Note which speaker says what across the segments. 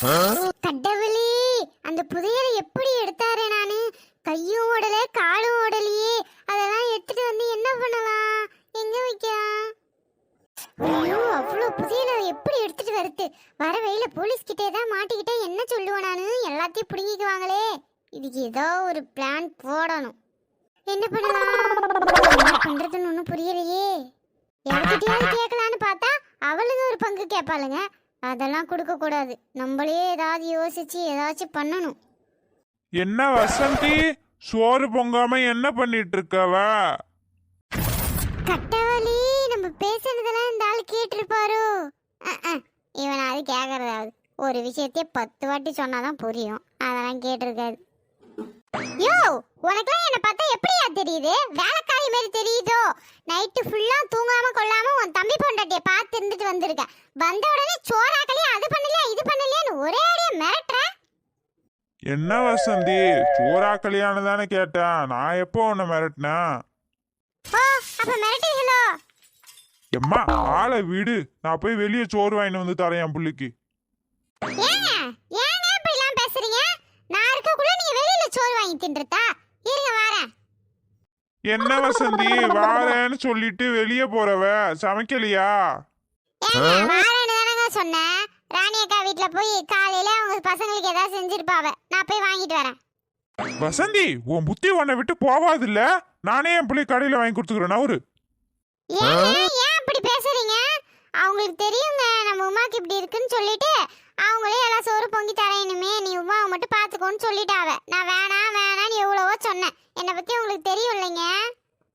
Speaker 1: கடவுளே, அந்த புதையலை எப்படி எடுத்தாரு? நானு கையும் ஓடல காலும் ஓடலையே. அதெல்லாம் எடுத்துட்டு வந்து என்ன பண்ணலாம்? எங்க வைக்கலாம்? ஐயோ, அவ்வளோ புதையலை எப்படி எடுத்துட்டு வருது? வர வழியில போலீஸ் கிட்டே தான் மாட்டிக்கிட்டே என்ன சொல்லுவேன்? நானு எல்லாத்தையும் பிடுங்கிக்குவாங்களே. இதுக்கு ஏதோ ஒரு பிளான் போடணும். என்ன பண்ணலாம்? என்ன பண்றதுன்னு ஒன்றும் புரியலையே. யார்கிட்டயாவது கேட்கலான்னு பார்த்தா அவளுங்க ஒரு பங்கு கேட்பாளுங்க. அதெல்லாம் கொடுக்க கூடாது. நம்மளே ஏதாவது யோசிச்சு ஏதாச்சும் பண்ணணும்.
Speaker 2: என்ன வசந்தி, சோறு பொங்காம என்ன பண்ணிட்டு இருக்கவ?
Speaker 1: கட்டவலி, நம்ம பேசுனதெல்லாம் இந்த ஆள் கேட்டிருப்பாரோ? இவனாவது கேட்கறதாவது. ஒரு விஷயத்தையே 10 வாட்டி சொன்னாதான் புரியும். அதெல்லாம் கேட்டிருக்காது. யோ, உனக்கெல்லாம் என்ன பார்த்தா எப்படியா தெரியுது? வேலைக்காரி மாதிரி தெரியுதோ? நைட்டு ஃபுல்லா தூங்காம கொள்ளாம உன் தம்பி பொண்டாட்டியை பார்த்து இருந்துட்டு வந்திருக்க. வந்த உடனே சோறாக்கலையா, அது பண்ணலையா, இது பண்ணலையான்னு ஒரே அடியா மிரட்டுற.
Speaker 2: என்ன வசந்தி, சோறா கல்யாணம் தானே கேட்டேன். நான் எப்போ உன்னை மிரட்டினேன்?
Speaker 1: ஓ, அப்ப மிரட்டுங்களோ?
Speaker 2: எம்மா, ஆளை விடு. நான் போய் வெளியே சோறு வாங்கிட்டு வந்து தரேன் என் புள்ளிக்கு.
Speaker 1: ஏங்க ஏங்க இப்படி எல்லாம் பேசுறீங்க? நான் இருக்கக்குள்ள நீங்க வெளியில சோறு வாங்கி தின்றதா? இருங்க வாரேன்.
Speaker 2: என்ன வசந்தி, வாரேன்னு சொல்லிட்டு வெளியே போறவ சமைக்கலையா?
Speaker 1: வாரேன்னு தானங்க சொன்னேன். ராணி அக்கா வீட்டுல போய் காலையில அவங்க பசங்களுக்கு ஏதாவது செஞ்சிருப்பாவ. நான் போய் வாங்கிட்டு வரேன்.
Speaker 2: வசந்தி, உன் புத்தி உன்னை விட்டு போவாது இல்ல? நானே என் பிள்ளை கடையில வாங்கி கொடுத்துக்கிறேன். அவரு
Speaker 1: ஏன் அப்படி பேசுறீங்க? அவங்களுக்கு தெரியுங்க நம்ம உமாக்கு இப்படி இருக்குன்னு சொல்லிட்டு அவங்களே எல்லாம் சோறு பொங்கி தரேனுமே, நீ உமாவை மட்டும் பாத்துக்கோன்னு சொல்லிட்டாவ. நான் வேணான்னு எவ்வளவோ சொன்னேன். என்னை பத்தி உங்களுக்கு தெரியும் இல்லைங்க.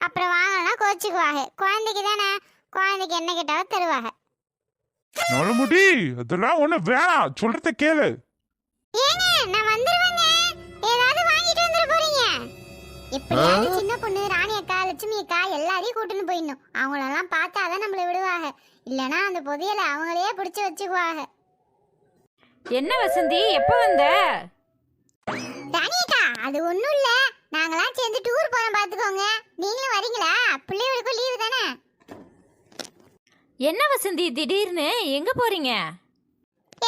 Speaker 1: அப்புறம் வாங்கலன்னா கோச்சுக்குவாங்க. குழந்தைக்கு தானே, குழந்தைக்கு என்ன கேட்டாலும் தருவாங்க.
Speaker 2: நலமுடி, அதெல்லாம் ஒண்ணு வேணாம், சொல்றத கேளு.
Speaker 1: ஏங்க, நான் வந்துருவேங்க. ஏதாவது வாங்கிட்டு வந்துட போறீங்க? எப்படியாவது சின்ன பொண்ணு ராணி அக்கா, லட்சுமி அக்கா எல்லாரையும் கூட்டின்னு போயிடணும். அவங்களெல்லாம் பார்த்தாதான் நம்மளை விடுவாங்க. இல்லைன்னா அந்த புதையலை அவங்களே பிடிச்சி வச்சுக்குவாங்க.
Speaker 3: என்ன வசந்தி, எப்ப வந்த?
Speaker 1: ராணி அக்கா, அது ஒண்ணும் இல்ல. நாங்களாம் சேர்ந்து டூர் போறோம், பாத்துக்கோங்க. நீங்களும் வரீங்களா? பிள்ளைகளுக்கும் லீவு தானே.
Speaker 3: என்ன வசந்தி, திடீர்னு எங்க போறீங்க?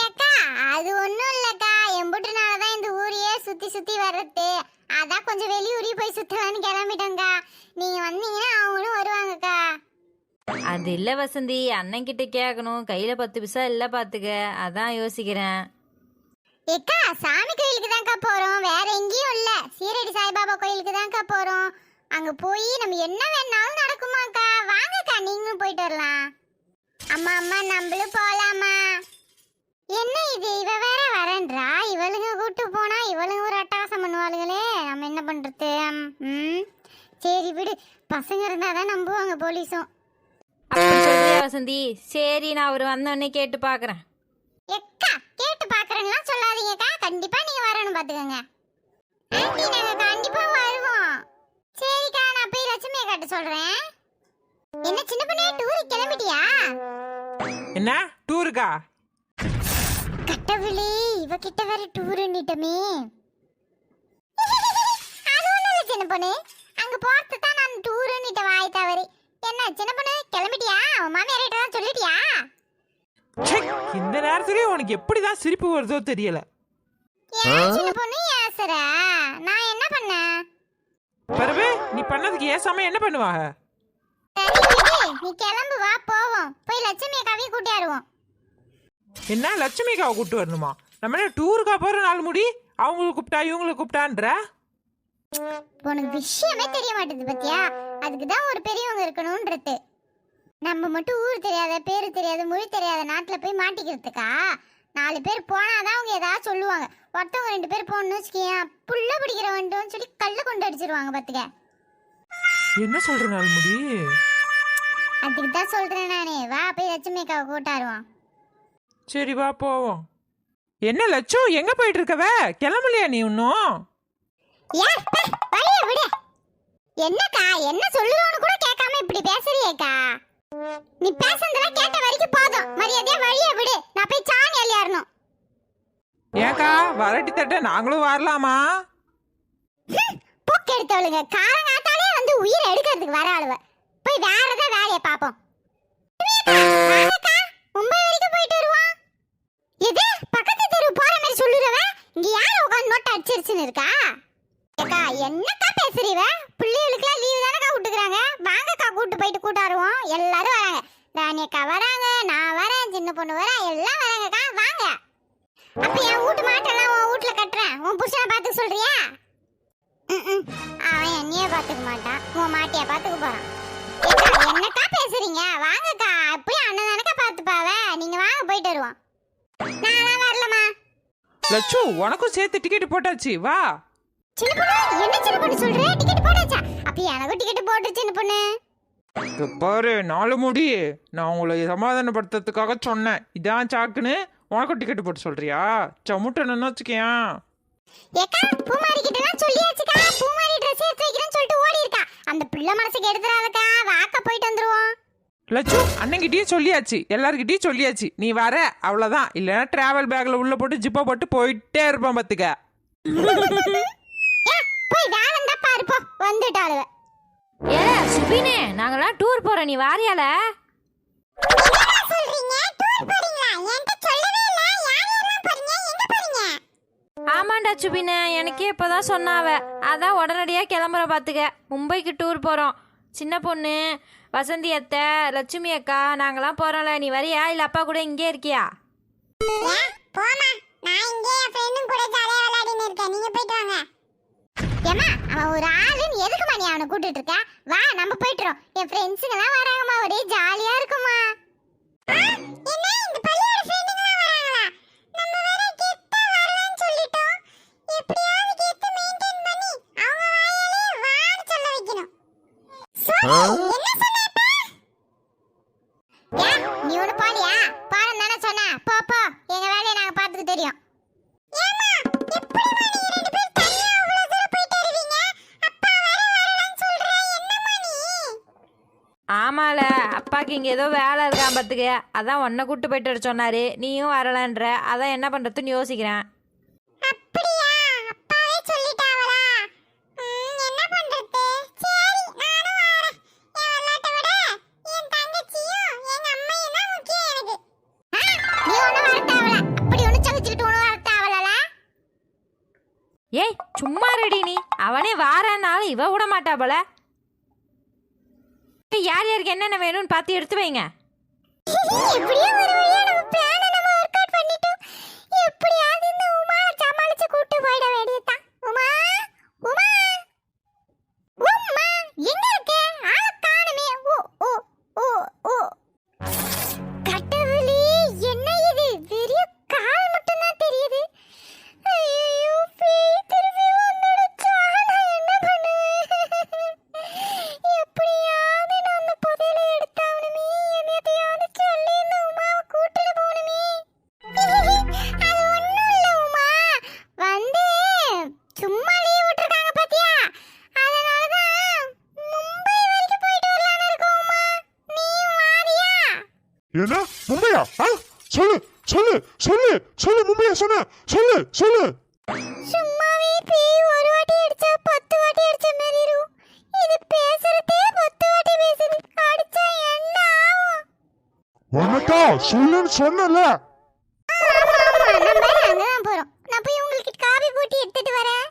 Speaker 1: ஏக்கா, அது ஒண்ணும் இல்லக்கா. எம்புட்டுனாலதான் இந்த ஊரையே சுத்தி சுத்தி வர்றது. அதான் கொஞ்சம் வெளியூரி போய் சுத்தலான்னு கிளம்பிட்டோங்கா. நீங்க வந்தீங்கன்னா அவங்களும் வருவாங்கக்கா.
Speaker 3: அது இல்ல வசந்தி, அண்ணன் கிட்ட கேட்கணும். கையில 10 பைசா இல்ல பாத்துக்க, அதான் யோசிக்கிறேன்.
Speaker 1: ஏக்கா, சாமி கோயிலுக்கு தான்க்கா போறோம். வேற எங்கேயும் இல்ல. சீரடி சாய்பாபா கோயிலுக்கு தான்க்கா போறோம். அங்க போய் நம்ம என்ன வேணாலும் நடக்குமாக்கா. வாங்கக்கா, நீங்களும் போயிட்டு வரலாம். அம்மா நம்மளும் போலாமா? என்ன இது, இவ வேற வரன்றா? இவளுங்க கூட்டு போனா இவளுங்க ஒரு அட்டகாசம் பண்ணுவாளுங்களே. நம்ம என்ன பண்றது? சரி விடு, பசங்க இருந்தாதான் நம்புவாங்க போலீஸும்.
Speaker 3: அப்படி சொல்றியா வசந்தி? சரி, நான் அவர் வந்தோடனே கேட்டு பாக்குறேன்.
Speaker 1: எக்கா, கேட்டு பாக்குறேன்னா சொல்லாதீங்கக்கா. கண்டிப்பா நீங்க வரணும், பாத்துக்கோங்க. ஆண்டி, நாங்க கண்டிப்பா வருவோம். சரிக்கா, நான் போய் லட்சுமி அக்காட்ட சொல்றேன். என்ன சின்ன பொண்ணே, டூருக்கு கிளம்பிட்டியா?
Speaker 4: என்ன டூருக்கா?
Speaker 1: கட்டவிழி, இவகிட்ட வேற டூருன்னிட்டமே. அது ஒண்ணும் இல்ல சின்ன பொண்ணு. அங்க போறது தான் நான் டூருன்னிட்ட வாய் தவறி. என்ன சின்ன பொண்ணு, கிளம்பிட்டியா? உன் மாமியார்கிட்ட தான் சொல்லிட்டியா?
Speaker 4: இந்த நேரத்துலயே உனக்கு எப்படிதான் சிரிப்பு வருதோ தெரியல.
Speaker 1: ஏன் சின்ன பொண்ணு ஏசுற? நான் என்ன பண்ணேன்?
Speaker 4: பரவே, நீ பண்ணதுக்கு ஏசாம என்ன பண்ணுவாங்க?
Speaker 1: சரி விடு, நீ கிளம்பு, வா போவோம். போய் லட்சுமி அக்காவையும் கூட்டியாருவோம்.
Speaker 4: என்ன லட்சுமிக்காவை கூப்பிட்டு வரணுமா? நம்ம என்ன டூருக்கா போற நாள் முடி அவங்களுக்கு கூப்பிட்டா இவங்களுக்கு கூப்பிட்டான்ற?
Speaker 1: உனக்கு விஷயமே தெரிய மாட்டேது பத்தியா? அதுக்குதான் ஒரு பெரியவங்க இருக்கணும்ன்றது. நம்ம மட்டும் ஊர் தெரியாத, பேரு தெரியாத, மொழி தெரியாத நாட்டுல போய் மாட்டிக்கிறதுக்கா? 4 பேர் போனாதான் அவங்க ஏதாவது சொல்லுவாங்க. ஒருத்தவங்க 2 பேர் போகணும்னு வச்சுக்கேன், புள்ள பிடிக்கிற வந்துன்னு சொல்லி கல்லு கொண்டு அடிச்சிருவாங்க பாத்துக்க.
Speaker 4: என்ன சொல்ற நாள் முடி?
Speaker 1: அதுக்கு தான் சொல்றேன் நானே. வா போய் லட்சுமி அக்காவை கூட்டாருவோம்.
Speaker 4: சரி வா போவோம். என்ன லட்சு, எங்க போயிட்டு இருக்கவ? கிளம்பலையா நீ இன்னும்?
Speaker 1: வழிய விடு. என்னக்கா, என்ன சொல்லுவோன்னு கூட கேட்காம இப்படி பேசுறியேக்கா? நீ பேசுறதெல்லாம் கேட்ட வரைக்கும் போதும். மரியாதையா வழிய விடு. நான் போய் சாணி அள்ளியாரணும்.
Speaker 4: ஏக்கா, வரட்டி தட்ட நாங்களும் வரலாமா?
Speaker 1: போக்கு எடுத்தவளுங்க காலங்காத்தாலே வந்து உயிரை எடுக்கிறதுக்கு வர ஆளுவ. போய் வேற ஏதாவது வேலையை பார்ப்போம். மும்பை வரைக்கும் போயிட்டு வருவான். இது பக்கத்து தெரு போற பர்மிஷன் இருக்கா? ஏக்கா என்னக்கா பேசுறீவ? பிள்ளைகளுக்குலாம் லீவு தானக்கா விட்டுக்கிறாங்க. வாங்கக்கா கூட்டு போயிட்டு கூட்டாருவோம். எல்லாரும் வராங்க. ராணி அக்கா வராங்க, நான் வரேன், சின்ன பொண்ணு வரேன், எல்லாம் வராங்கக்கா. வாங்க. அப்ப என் வீட்டு மாட்டெல்லாம் உன் வீட்டுல கட்டுறேன். உன் புருஷனை பார்த்துக்க சொல்றியா? அவன் என்னைய பார்த்துக்க மாட்டான், உன் மாட்டிய பார்த்துக்க போறான். ஏக்கா, என்னக்கா பேசுறீங்க? வாங்கக்கா, அப்படியே அண்ணன் தானக்கா பார்த்துப்பாவ. நீங்க வாங்க போயிட்டு வருவோம். நான் வரலமா.
Speaker 4: லட்சு உனக்கும் சேர்த்து டிக்கெட் போட்டாச்சு, வா.
Speaker 1: சின்ன பொண்ணு, என்ன சின்ன பொண்ணு சொல்ற? டிக்கெட் போட்டாச்சா? அப்ப எனக்கும் டிக்கெட் போட்டு சின்ன பொண்ணு.
Speaker 4: இங்க பாரு, 4 முடி நான் உங்களை சமாதானப்படுத்துறதுக்காக சொன்னேன். இதான் சாக்குன்னு உனக்கும் டிக்கெட் போட்டு சொல்றியா? சமுட்டன்னு வச்சுக்கேன்.
Speaker 1: ஏக்கா, பூமாரி கிட்டலாம் சொல்லியாச்சுக்கா. பூமாரி Dress எடுத்து வைக்கிறேன்னு சொல்லிட்டு ஓடி இருக்கா. அந்த பிள்ளை மனசுக்கு எடுத்துறாதக்கா. வாக்க போயிட்டு வந்துருவோம்.
Speaker 4: லட்சு அண்ணங்கிட்டயும் சொல்லியாச்சு, எல்லார்கிட்டயும் சொல்லியாச்சு. நீ வர அவ்வளவுதான். இல்லைன்னா டிராவல் பேக்ல உள்ள போட்டு ஜிப்பா போட்டு போயிட்டே இருப்பான் பாத்துக்க.
Speaker 1: போய் வேலை இருந்தா பாரு போ. வந்துட்டாளுவ.
Speaker 3: ஏ சுபினே, நாங்களாம் டூர் போறோம், நீ வாரியால?
Speaker 1: சொல்றீங்க? டூர் போறீங்களா? என்கிட்ட சொல்லவே இல்ல. யார் யாரெல்லாம் போறீங்க? எங்க போறீங்க?
Speaker 3: ஆமாண்டா சுபினே, எனக்கே இப்பதான் சொன்னாவ. அதான் உடனடியா கிளம்புற பாத்துக்க. மும்பைக்கு டூர் போறோம். சின்ன பொண்ணு, வசந்தி அத்தை, லட்சுமி அக்கா, நாங்களாம் போறோம்ல. நீ வரியா இல்ல அப்பா கூட இங்கே இருக்கியா?
Speaker 1: போமா, நான் இங்கே என் ஃப்ரெண்டும் கூட ஜாலியா விளையாடின்னு இருக்கேன். நீங்க போயிட்டு வாங்க. ஏமா, அவன் ஒரு ஆளுன்னு எதுக்குமா நீ அவனை கூட்டிட்டு இருக்க? வா, நம்ம போயிட்டுறோம். என் ஃப்ரெண்ட்ஸுங்கலாம் வராங்கம்மா, ஒரே ஜாலியா இருக்குமா. என்ன இந்த பள்ளியோட ஃப்ரெண்டுங்கலாம் வராங்களா? நம்ம வேற கெத்தா வரலன்னு சொல்லிட்டோம். எப்படியாவது கெத்து மெயின்டைன் பண்ணி அவங்க வாயாலே வான்னு சொல்ல வைக்கணும். என்ன சொன்னப்ப? ஏன் நீ ஒண்ணு போலியா? பாடம் தானே சொன்ன. போ போ, எங்க வேலையை நாங்க பார்த்துக்க தெரியும். ஏமா, எப்படிமா நீங்க ரெண்டு பேரும் தனியா அவ்வளவு தூரம் போயிட்டு வருவீங்க? அப்பா வேற வரலன்னு சொல்ற. என்னமா நீ?
Speaker 3: ஆமால, அப்பாக்கு இங்க ஏதோ வேலை இருக்கான் பாத்துக்க. அதான் உன்னை கூட்டு போயிட்டு வர சொன்னாரு. நீயும் வரலன்ற. அதான் என்ன பண்றதுன்னு யோசிக்கிறேன்.
Speaker 1: அப்படியா? அப்பாவே சொல்லிட்டாங்களா? என்ன பண்றது? சரி, நானும் வரேன். என் விளையாட்டை விட என் தங்கச்சியும் எங்க அம்மையும் தான் முக்கியம் எனக்கு. நீ ஒண்ணு வரத்தாவல. அப்படி ஒண்ணு சமைச்சுக்கிட்டு ஒண்ணு வரத்தாவல.
Speaker 3: ஏய் சும்மா ரெடி நீ. அவனே வாரனாலும் இவ விட மாட்டா போல. யார் யாருக்கு என்னென்ன வேணும்னு பார்த்து எடுத்து வைங்க.
Speaker 1: எப்படியோ ஒரு வழியா நம்ம பிளானை நம்ம வொர்க் அவுட் பண்ணிட்டோம். எப்படியாவது இந்த உமா சமாளிச்சு கூட்டு போயிட வேண்டியதுதான். உமா, உமா, உமா, எங்க இருக்க? ஆளை காணுமே. ஓ ஓ ஓ ஓ. கடவுளே, என்ன இது? வெறும் கால் மட்டும் தான் தெரியுது. ஐயோ, பேய் திரும்பி வந்துடுச்சு. நான் என்ன பண்ணுவேன்? எப்படியாவது நான் அந்த புதையலை எடுத்தாவணுமே. என்னத்தையாவது சொல்லி இந்த உமாவை கூட்டிட்டு போகணுமே. அது ஒண்ணும் இல்ல உமா. வந்து சும்மா லீவ் விட்டுருக்காங்க பாத்தியா? அதனாலதான் மும்பை வரைக்கும் போயிட்டு வரலான்னு இருக்கோம் உமா. நீயும் வாரியா?
Speaker 2: என்ன மும்பையா? சொல்லு சொல்லு சொல்லு சொல்லு. மும்பையா சொன்ன? சொல்லு சொல்லு.
Speaker 1: சும்மாவே பேய் ஒரு வாட்டி அடிச்சா 10 வாட்டி அடிச்ச மாதிரி இருக்கும். இது பேசுறதே 10 வாட்டி பேசுது. அடிச்சா என்ன ஆகும்?
Speaker 2: வணக்கா சொல்லுன்னு சொன்னல.
Speaker 1: ஆமா ஆமா, நம்ம அங்கதான் போறோம். நான் போய் உங்களுக்கு காபி போட்டு எடுத்துட்டு வரேன்.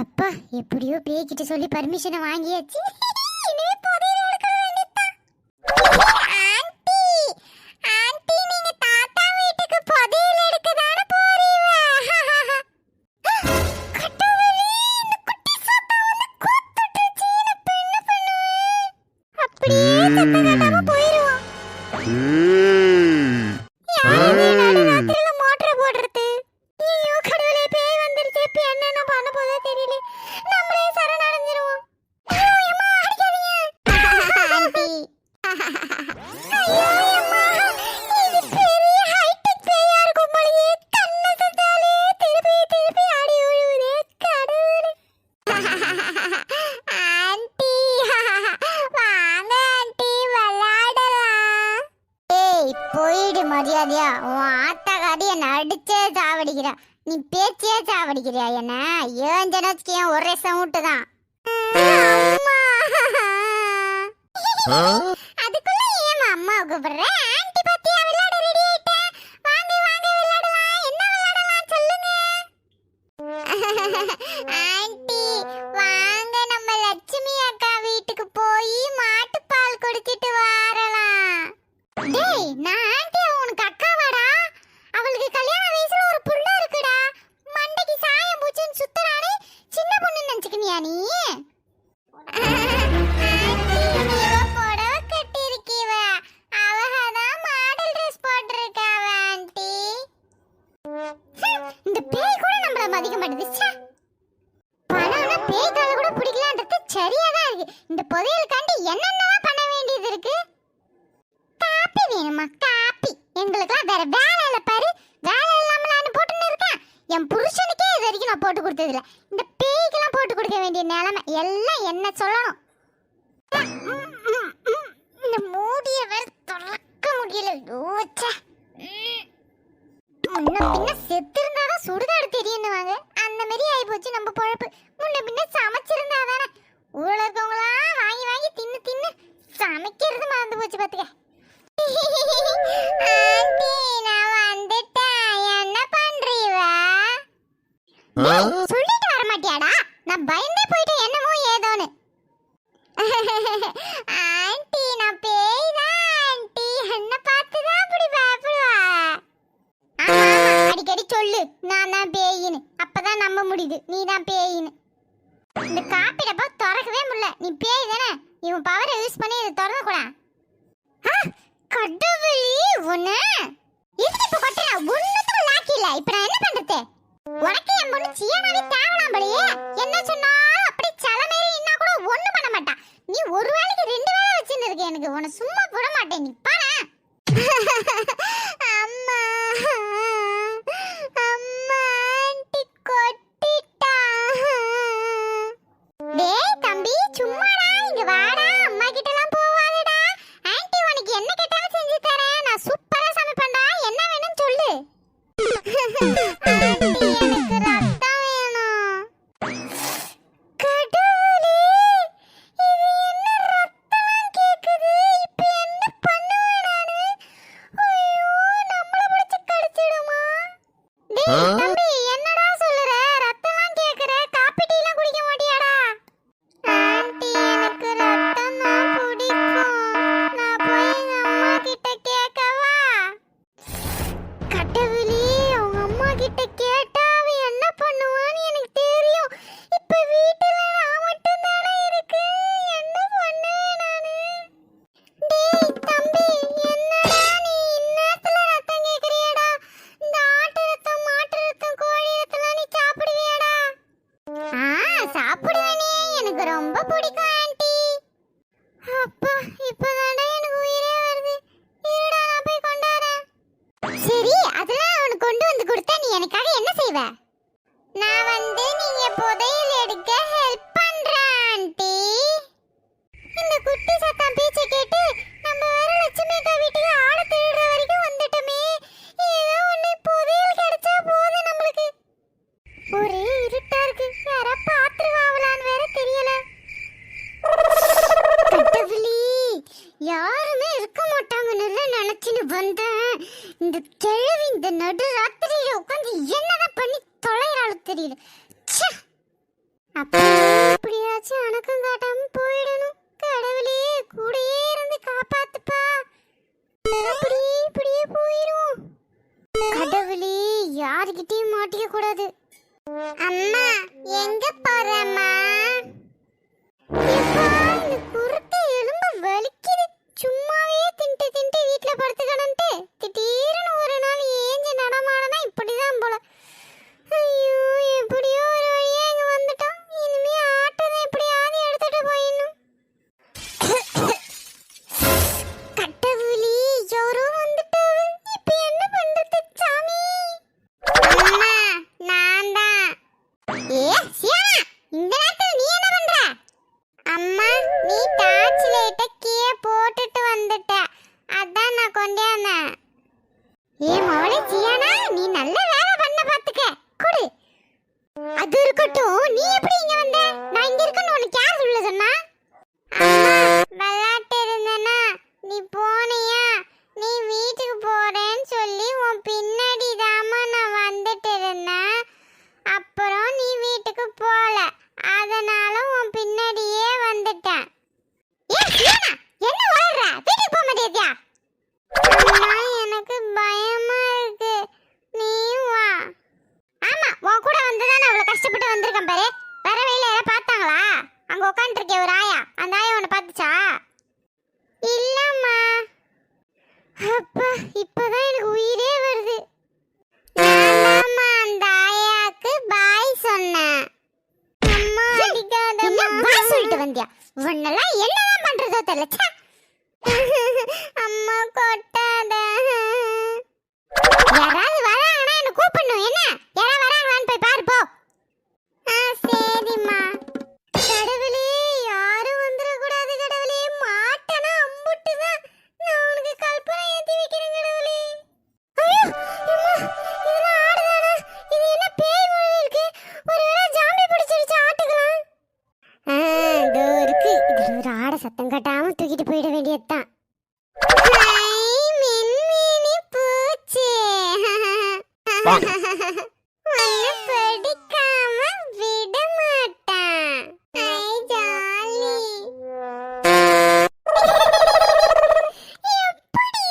Speaker 1: எப்பா, எப்படியோ பேய் கிட்ட சொல்லி பர்மிஷனை வாங்கியாச்சு. இனிமே புதையல் எடுக்க வேண்டியதுதான். ஆன்ட்டி, ஆன்ட்டி, நீங்க தாத்தா வீட்டுக்கு புதையல் எடுக்க தானே போறீங்க? கடவுளே, இந்த குட்டி சாத்தா வந்து கூத்துட்டுருச்சு. நான் என்ன பண்ணுவேன்? அப்படியே சத்தம் காட்டாம போயிருவோம். யாரு நடுராத்திரில மோட்டர் போடுறது? ஐயோ கடவுளே, பேய் வந்துருச்சு. இப்ப என்னென்ன பண்ண போதோ தெரியல. நம்மளே சரணடைஞ்சிருவோம். ஐயோ அம்மா, அடிக்காதீங்க. ஆண்டி. ஐயோ அம்மா, இது பெரிய ஹைடெக் பேயா இருக்கும் போலயே. கண்ணை சத்தாலே திருப்பி திருப்பி ஆடி விழுவுதே. கடவுளே. ஆண்டி, வாங்க ஆண்டி, விளையாடலாம். ஏய், போயிடு மரியாதையா. உன் ஆத்தாக்காரி என்ன அடிச்சே சாவடிக்கிறா. நீ பேச்சியே சாவடிக்கிறியா என்ன? ஏன் ஜனச்சுக்கு ஒரே சவுண்டு தான். அதுக்குள்ள ஏன் அம்மா கூப்பிடுற? ஆண்டி பத்தியா விளையாட ரெடி ஆயிட்டேன். வாங்க வாங்க விளையாடலாம். என்ன விளையாடலாம் சொல்லுங்க. ஆண்டி வாங்க நம்ம லட்சுமி அக்கா வீட்டுக்கு போய் மாட்டுப்பால் குடிச்சிட்டு வரலாம். டேய் நான் ஆண்டி உனக்கு அக்காவாடா. அவளுக்கு கல்யாண வயசுல ஒரு புள்ள இருக்குடா. மண்டைக்கு சாயம் பூச்சின்னு சுத்தறானே சின்ன பொண்ணு நினைச்சுக்கினியா நீ? ஆண்டி நீவ புடவை கட்டிருக்கீவ. அவதான் மாடல் ட்ரெஸ் போட்டிருக்காவ ஆண்டி. இந்த பேய் கூட நம்மள மதிக்க மாட்டேங்குது. பணம்னா பேய் கால கூட பிடிக்கலான்றது சரியாதான் இருக்கு. இந்த புதையலுக்காண்டி என்னென்னலாம் பண்ண வேண்டியது இருக்கு. காப்பி வேணுமா? காப்பி எங்களுக்குலாம் வேற வேலை இல்ல பாரு. வேலை இல்லாம நான் போட்டுன்னு இருக்கேன். என் புருஷனுக்கே இது வரைக்கும் நான் போட்டு கொடுத்ததில்ல. இந்த பேய்க்கெல்லாம் போட்டு கொடுக்க வேண்டிய நிலைமை எல்லாம் என்ன சொல்லணும். இந்த மூடிய வேற திறக்க முடியல. யோச்சா முன்ன பின்ன செத்து இருந்தாதான் சுடுகாடு தெரியுன்னுவாங்க. அந்த மாதிரி ஆகி போச்சு நம்ம பொழப்பு. முன்ன பின்ன சமைச்சிருந்தாதானே. ஊழல் இருக்கவங்களா வாங்கி வாங்கி தின்னு தின்னு சமைக்கிறது மறந்து போச்சு பாத்துக்க. ஆண்டி நான் வந்துட்டேன். என்ன பண்றீவ? சொல்லிட்டு வர மாட்டியாடா? நான் பயந்தே போயிட்டேன் என்னமோ ஏதோன்னு. ஆண்டி நான் பேய் தான் ஆண்டி. என்ன பார்த்துதான் அப்படி பயப்படுவா? அடிக்கடி சொல்லு நான் தான் பேயின்னு. அப்பதான் நம்ப முடியுது நீ தான் பேயின்னு. இந்த காப்பி டப்பா திறக்கவே முடியல. நீ பேய் தானே? இவன் பவரை யூஸ் பண்ணி இதை திறக்க கூட. கடவுளே உன்னை எதுக்கு இப்ப கொட்டற? ஒண்ணுத்துக்கும் லாக்கி இல்ல. இப்ப நான் என்ன பண்றது? உனக்கு என் பொண்ணு சியானாவே தேவலாம் போலயே. என்ன சொன்னாலும் அப்படி சலமேறி இன்னா கூட ஒண்ணு பண்ண மாட்டா. நீ ஒரு வேளைக்கு ரெண்டு வேளை வச்சிட்டு இருக்க. எனக்கு உன்னை சும்மா விட மாட்டேன். நீ பாரு. அம்மா அம்மா ஆண்டி கொட்டிட்டா. டேய் தம்பி சும்மாடா இங்க வாடா. அம்மா கிட்டலாம் போவாதடா. ஆண்டி உனக்கு என்ன கேட்டாலும் செஞ்சு தரேன். நான் சூப்பரா சமைப்பேன்டா. என்ன வேணும்னு சொல்லு. ஆண்டி எனக்கு ரத்தம் வேணும். கடவுளே இது என்ன ரத்தம் கேக்குது. இப்போ என்ன பண்ணுவேன் நானு? ஐயோ நம்மள பிடிச்சு கடிச்சிடுமா? டேய் தம்பி என்னடா சொல்லுற? ரத்தம்லாம் கேக்குற. காப்பி டீ எல்லாம் குடிக்க மாட்டியாடா? ஆண்டி எனக்கு ரத்தம் தான் பிடிக்கும். நான் போய் எங்க அம்மா கிட்ட கேட்கவா? கடவுளே அவங்க அம்மா கிட்ட கேட்டா அவ என்ன பண்ணுவான்னு எனக்கு தெரியும். இப்ப வீட்டுல நான் மட்டும் தானே இருக்கு. என்ன பண்ணுவேன் நானு? டேய் தம்பி என்னடா நீ இன்னத்துல ரத்தம் கேக்குறியடா? இந்த ஆட்டு ரத்தம் மாட்டு ரத்தம் கோழி ரத்தம்லாம் நீ சாப்பிடுவியாடா? சாப்பிடுவேனே. எனக்கு ரொம்ப பிடிக்கும் ஆண்டி. அப்பா இப்பதான்டா எனக்கு உயிரே வருது. இருடா நான் போய் கொண்டாறேன். சரி அதெல்லாம் அவனுக்கு கொண்டு வந்து கொடுத்தா நீ எனக்காக என்ன செய்வ? நான் வந்து நீங்க புதையல் எடுக்க ஹெல்ப் பண்றேன் ஆண்டி. இந்த குட்டி சத்தம் பேச்ச கேட்டு நம்ம வேற லட்சுமி அக்கா வீட்டுக்கு ஆட திருடுற வரைக்கும் வந்துட்டோமே. ஏதோ ஒண்ணு புதையல் கிடைச்சா போதும் நம்மளுக்கு. ஒரே இருட்டா இருக்கு. யாரா பாத்துருவாங்களான்னு வேற தெரியல. கடவுளே யாருமே இருக்க மாட்டாங்கன்னு நினைச்சுன்னு வந்தேன். இந்த கிழவி இந்த நடு ராத்திரியில உட்காந்து என்னதான் பண்ணி தொலைறாலும் தெரியல. ச்சே. அப்ப எப்படியாச்சும் அணக்கம் காட்டாம போயிடணும். கடவுளே கூடயே இருந்து காப்பாத்துப்பா. இப்படியே போயிரும். கடவுளே யாருக்கிட்டையும் மாட்டிக்க கூடாது. அம்மா எங்க போறம்மா? எப்பா இந்த குருட்டு எலும்பு வலிக்குது. சும்மாவே தின்ட்டு தின்ட்டு வீட்ல படுத்துக்கணும்ட்டு திடீர்னு ஒரு நாள் ஏஞ்சி நடமாடனா இப்படிதான் போல. ஐயோ எப்படியோ ஒரு வழியா இங்க வந்துட்டோம். இனிமே ஆட்டத்தை எப்படியாவது எடுத்துட்டு போயிடணும். கடவுளே யாரோ வந்துட்டாரு. இப்ப என்ன பண்றது சாமி? அம்மா நான் தான். ஏ சியானா இந்த நேரத்துல நீ என்ன பண்ற? அம்மா நீ டார்ச் லைட்ட கீழே போட்டுட்டு வந்துட்ட. அதான் நான் கொண்டாந்தேன். ஏ மவளே சியானா நீ நல்ல வரல. ச்சே. அம்மா கொட்டாத. யாராவது வராங்கன்னா என்ன கூப்பிடணும். என்ன யாராவது வராங்களான்னு போய் பாரு போ. சரிம்மா. கடவுளே, யாரும் வந்துடக்கூடாது கடவுளே. மாட்டனா அம்புட்டுதான். நான் உனக்கு கல்பனை ஏத்தி வைக்கிறேன் கடவுளே. ஐயோ, அம்மா, இதெல்லாம் ஆடுதானா? இது என்ன பேய் மாதிரி இருக்கு? ஒருவேளை ஜாம்பி பிடிச்சிருச்சு ஆட்டுக்கலாம். இதோ இருக்கு. இதுல ஒரு ஆடை சத்தம் கட்டாம தூக்கிட்டு போயிட வேண்டியதுதான். மின்மினி பூச்சி. உன்னை படிக்காம விட மாட்டேன். ஐ ஜாலி. எப்படி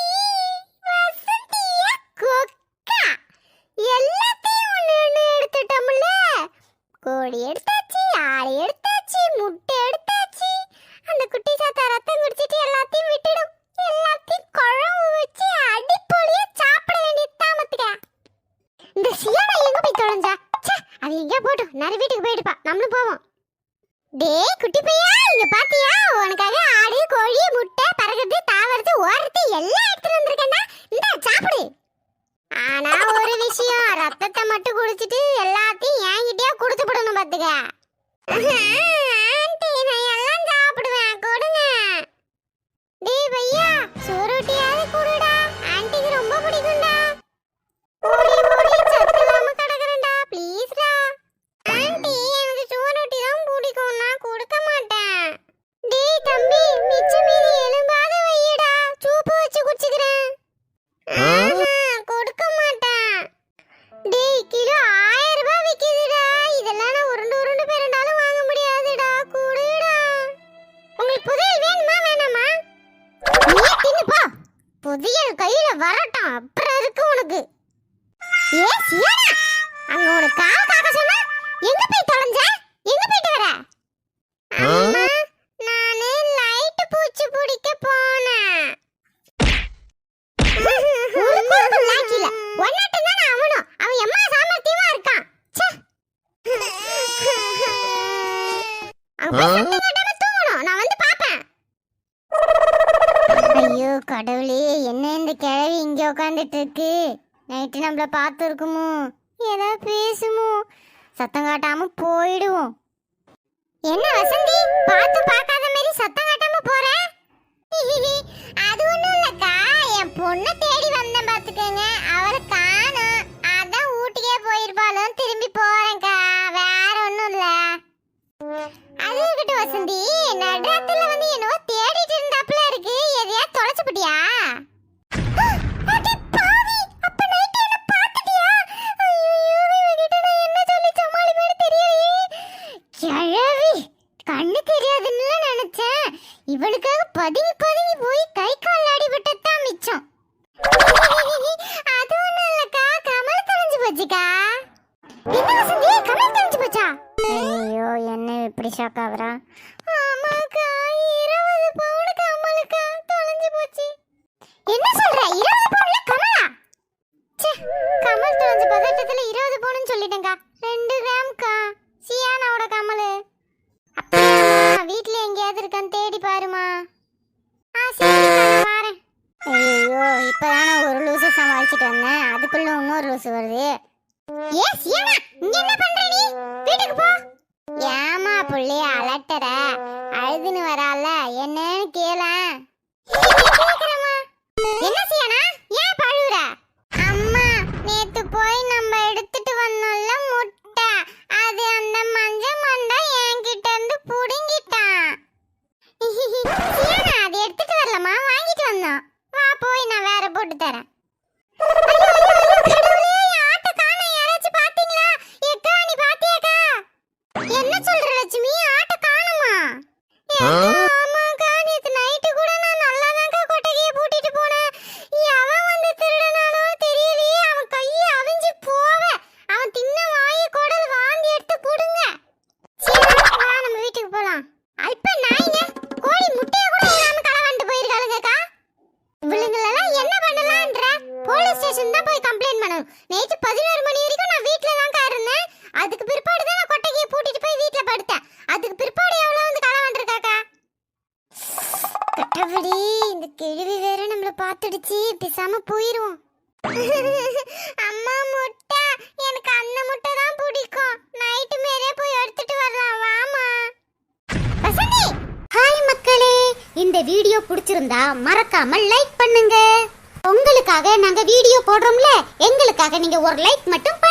Speaker 1: வசதியா கொக்கா எல்லாத்தையும் ஒண்ணு ஒண்ணு எடுத்துட்டோம்ல. கோழி எடுத்தாச்சு, ஆடு எடுத்தாச்சு, முட்டை எடுத்தாச்சு. அந்த குட்டி சாத்தா ரத்தம் குடிச்சிட்டு எல்லாத்தையும் விட்டுடும். எல்லாத்தையும் குழம்பு வச்சு அடிப்பொலியா சாப்பிட வேண்டியது தாமத்துக்க. இந்த சியானா எங்க போய் தொலைஞ்சா? ச்சே, அது எங்க போட்டும். நிறைய வீட்டுக்கு போயிடுப்பா. நம்மளும் போவோம். டேய் குட்டி பையா, இங்க பாத்தியா? உனக்காக ஆடு, கோழி, முட்டை, பறகுது, தாவறது, ஓடுறது எல்லாம் எடுத்துட்டு வந்திருக்கேன்டா. இந்தா சாப்பிடு. ஆனா ஒரு விஷயம், ரத்தத்தை மட்டும் குடிச்சிட்டு எல்லாத்தையும் என்கிட்டயே கொடுத்து விடணும் பாத்துக்க. ஆண்டி, நான் எல்லாம் சாப்பிடுவேன், கொடுங்க. டேய் பையா, சோறுட்டியாவது கொடுடா. ஆண்டிக்கு ரொம்ப பிடிக்கும்டா. ஓடி ஓடி சத்து இல்லாம கிடக்குறேன்டா, ப்ளீஸ்டா. ஆண்டி, எனக்கு சோறுட்டி தான் பிடிக்கும், நான் கொடுக்க மாட்டேன். டேய் தம்பி, மிச்சம் மீதி எலும்பாவது வையடா, சூப்பு வச்சு குடிச்சுக்கிறேன். கொடுக்க மாட்டேன். டேய் கிலோ 1000 ரூபாய் விக்குதுடா. இதெல்லாம் நான் உருண்டு உருண்டு பெருண்டாலும் வாங்க முடியாதுடா, கொடுடா. உங்களுக்கு புதையல் வேணுமா வேணாமா? நீ தின்னு போ. புதையல் கையில வரட்டும், அப்புறம் இருக்கு உனக்கு. ஏ சியானா, அங்க உனக்கு கால் காக்க சொன்னா எங்க போய் தொலைஞ்ச? எங்க போயிட்டு வர? அம்மா, நானே லைட் பூச்சி பிடிக்க போனேன். உனக்கு லாக்கி இல்ல. ஒன்னாட்டம் தானே அவனும். அவன் எம்மா சாமர்த்தியமா இருக்கான். ச்சே. அங்க போய் சத்தம் கட்டாம தூங்கணும். நான் வந்து பாப்பேன். ஐயோ கடவுளே, என்ன இந்த கிழவி இங்க உட்காந்துட்டு இருக்கு? நைட்டு நம்மள பார்த்து இருக்குமோ? ஏதாவது பேசுமோ? சத்தம் காட்டாம போயிடுவோம். என்ன வசந்தி, பார்த்து பார்க்காத மாதிரி சத்தம் காட்டாம போற? அது ஒண்ணும் இல்லக்கா, என் பொண்ணை தேடி வந்தேன் பாத்துக்கங்க. அவரை காணோம், அதான் ஊட்டிக்கே போயிருப்பாலும் திரும்பி போறேன்க்கா. வேற ஒண்ணும் இல்ல. அது இருக்கட்டும் வசந்தி, நடுராத்திரில வந்து என்னவோ தேடிட்டு இருந்தாப்புல இருக்கு. எதையா தொலைச்சுப்பிட்டியா? அடி பாவி, அப்ப நைட் என்ன பாத்துட்டியா? ஐயோ, இவகிட்ட நான் என்ன சொல்லி சமாளிப்பேன்னு தெரியலையே. கிழவி, கண்ணு தெரியாதுன்னு நினைச்சேன். இவளுக்காக பதுங்கி பதுங்கி போய் கை கால் அடிபட்டதான் மிச்சம். அது ஒண்ணும் இல்லக்கா, கமல் தொலைஞ்சு போச்சுக்கா. என்ன வசந்தி, கமல் தொலைஞ்சு போச்சா? ஐயோ, என்ன இப்படி ஷாக் ஆகுறா? ஆமாக்கா, 20 பவுன் கமலுக்கா தொலைஞ்சு போச்சு. என்ன சொல்ற? 20 பவுன்ல கமலா? ச்சே, கமல் தொலைஞ்ச பதட்டத்துல 20 பவுன் சொல்லிட்டேன்க்கா. 2 கிராம்க்கா, சியானாவோட கமலு. அப்படியாம்மா, வீட்ல எங்கேயாவது இருக்கான்னு தேடி பாருமா. சரிக்கா, நான் வாரேன். ஐயோ, இப்பதானே ஒரு லூசை சமாளிச்சுட்டு வந்தேன், அதுக்குள்ள இன்னொரு லூசு வருது. ஏ சியானா, இங்க என்ன பண்ற நீ? வீட்டுக்கு போ. ஏமா புள்ளைய அலட்டற? அழுதுன்னு வரால, என்னன்னு கேளேன். என்ன சியானா, ஏன் பழுவுற? அம்மா, நேத்து போய் நம்ம எடுத்துட்டு வந்தோம்ல முட்டை, அது அந்த மஞ்ச மண்டை என்கிட்ட இருந்து புடுங்கிட்டான். சியானா, அது எடுத்துட்டு வரலமா, வாங்கிட்டு வந்தோம். வா போய் நான் வேற போட்டு தரேன். என்ன சொல்ற லட்சுமி, ஆட்ட காணுமா? ஆமாக்கா, நேத்து நைட்டு கூட நான் நல்லாதான்க்கா கொட்டகையை பூட்டிட்டு போனேன். பேசாம போயிருவோம். அம்மா முட்டை, எனக்கு அந்த முட்டை தான் பிடிக்கும். நைட்டு மேலே போய் எடுத்துட்டு வரலாம், வாமா. வசந்தி. ஹாய் மக்களே, இந்த வீடியோ பிடிச்சிருந்தா மறக்காம லைக் பண்ணுங்க. உங்களுக்காக நாங்க வீடியோ போடுறோம்ல, எங்களுக்காக நீங்க ஒரு லைக் மட்டும்